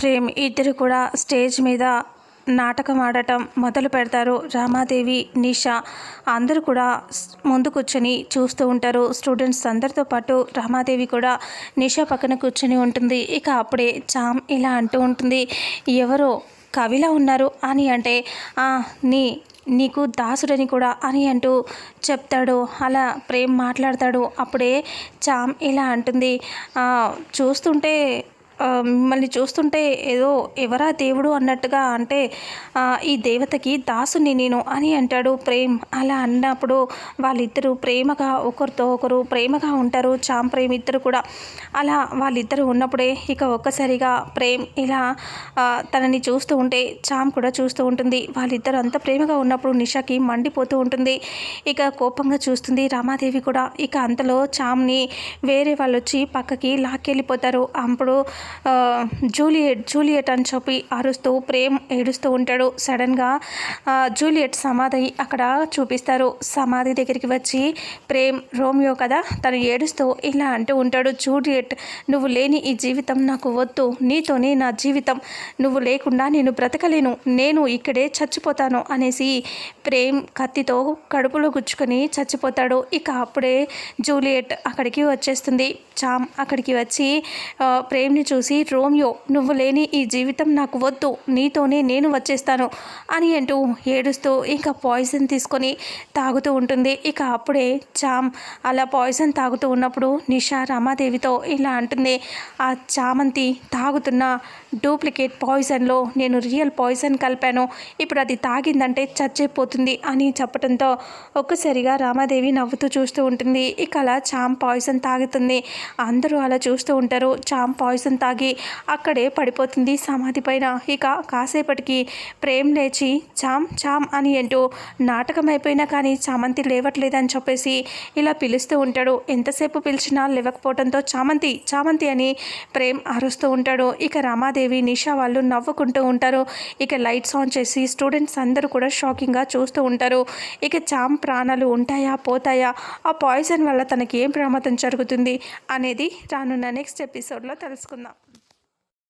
ప్రేమ్ ఇద్దరు కూడా స్టేజ్ మీద నాటకం ఆడటం మొదలు పెడతారు. రామాదేవి, నిషా అందరూ కూడా ముందు కూర్చొని చూస్తూ ఉంటారు. స్టూడెంట్స్ అందరితో పాటు రామాదేవి కూడా నిషా పక్కన కూర్చొని ఉంటుంది. ఇక అప్పుడే చామ్ ఇలా అంటూ ఉంటుంది, ఎవరో కవిలా ఉన్నారు అని అంటే నీకు దాసుడని కూడా అని అంటూ చెప్తాడు. అలా ప్రేమ్ మాట్లాడతాడు. అప్పుడే చామ్ ఇలా అంటుంది, చూస్తుంటే మిమ్మల్ని చూస్తుంటే ఏదో ఎవరా దేవుడు అన్నట్టుగా, అంటే ఈ దేవతకి దాసుని నేను అని అంటాడు ప్రేమ్. అలా అన్నప్పుడు వాళ్ళిద్దరూ ప్రేమగా ఒకరితో ఒకరు ప్రేమగా ఉంటారు. చామ్ ప్రేమ్ ఇద్దరు కూడా అలా వాళ్ళిద్దరూ ఉన్నప్పుడే ఇక ఒక్కసారిగా ప్రేమ్ ఇలా తనని చూస్తూ ఉంటే చామ్ కూడా చూస్తూ ఉంటుంది. వాళ్ళిద్దరూ అంత ప్రేమగా ఉన్నప్పుడు నిషాకి మండిపోతూ ఉంటుంది. ఇక కోపంగా చూస్తుంది రామాదేవి కూడా. ఇక అంతలో చామ్ని వేరే వాళ్ళు వచ్చి పక్కకి లాక్కెళ్ళిపోతారు. అప్పుడు జూలియట్ అని చెప్పి అరుస్తూ ప్రేమ్ ఏడుస్తూ ఉంటాడు. సడన్గా జూలియట్ సమాధి అక్కడ చూపిస్తారు. సమాధి దగ్గరికి వచ్చి ప్రేమ్, రోమియో కదా, తను ఏడుస్తూ ఇలా అంటూ ఉంటాడు, జూలియట్ నువ్వు లేని ఈ జీవితం నాకు వద్దు, నీతోనే నా జీవితం, నువ్వు లేకుండా నేను బ్రతకలేను, నేను ఇక్కడే చచ్చిపోతాను అనేసి ప్రేమ్ కత్తితో కడుపులో గుచ్చుకొని చచ్చిపోతాడు. ఇక అప్పుడే జూలియట్ అక్కడికి వచ్చేస్తుంది. చామ్ అక్కడికి వచ్చి ప్రేమ్ని చూసి, రోమియో నువ్వు లేని ఈ జీవితం నాకు వద్దు, నీతోనే నేను వచ్చేస్తాను అని అంటూ ఏడుస్తూ ఇంకా పాయిజన్ తీసుకొని తాగుతూ ఉంటుంది. ఇక అప్పుడే చామ్ అలా పాయిజన్ తాగుతూ ఉన్నప్పుడు నిషా రామాదేవితో ఇలా అంటుంది, ఆ చామంతి తాగుతున్న డూప్లికేట్ పాయిజన్లో నేను రియల్ పాయిజన్ కలిపాను, ఇప్పుడు అది తాగిందంటే చచ్చిపోతుంది అని చెప్పడంతో ఒక్కసారిగా రామాదేవి నవ్వుతూ చూస్తూ ఉంటుంది. ఇక అలా చామ్ పాయిజన్ తాగుతుంది. అందరూ అలా చూస్తూ ఉంటారు. చామ్ పాయిజన్ తాగి అక్కడే పడిపోతుంది సమాధి పైన. ఇక కాసేపటికి ప్రేమ్ లేచి చామ్ చామ్ అని అంటూ నాటకం అయిపోయినా కానీ చామంతి లేవట్లేదని చెప్పేసి ఇలా పిలుస్తూ ఉంటాడు. ఎంతసేపు పిలిచినా లేవకపోవడంతో చామంతి చామంతి అని ప్రేమ్ అరుస్తూ ఉంటాడు. ఇక రామాదేవి, నిషా వాళ్ళు నవ్వుకుంటూ ఉంటారు. ఇక లైట్స్ ఆన్ చేసి స్టూడెంట్స్ అందరూ కూడా షాకింగ్గా చూస్తూ ఉంటారు. ఇక చామ్ ప్రాణాలు ఉంటాయా పోతాయా, ఆ పాయిజన్ వల్ల తనకి ఏం ప్రమాదం జరుగుతుంది అనేది రానున్న నెక్స్ట్ ఎపిసోడ్లో తెలుసుకుందాం.